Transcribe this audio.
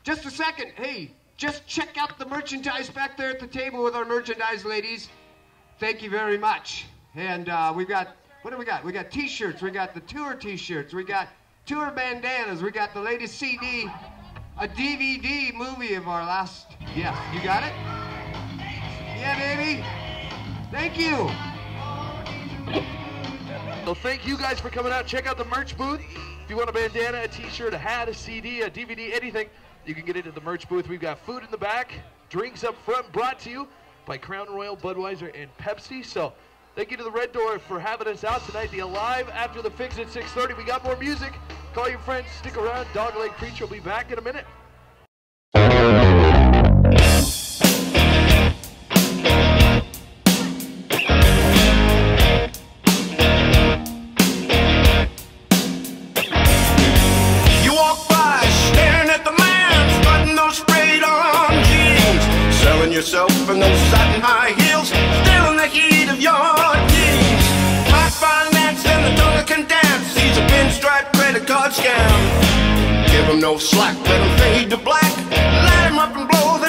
Just a second. Hey, just check out the merchandise back there at the table with our merchandise ladies. Thank you very much. And we've got, what do we got? We got t-shirts. We got the tour t-shirts. We got tour bandanas. We got the latest CD, a DVD movie of our last, yeah, you got it? Yeah, baby. Thank you. So thank you guys for coming out. Check out the merch booth. If you want a bandana, a t-shirt, a hat, a CD, a DVD, anything, you can get into the merch booth. We've got food in the back, drinks up front, brought to you by Crown Royal, Budweiser, and Pepsi. So thank you to the Red Door for having us out tonight. The Alive After the Fix at 6:30. We got more music. Call your friends. Stick around. Dogleg Preacher will be back in a minute. Yourself in those satin high heels, still in the heat of your teens. High finance and the tongue can dance. He's a pinstripe credit card scam. Give him no slack, let him fade to black. Light him up and blow the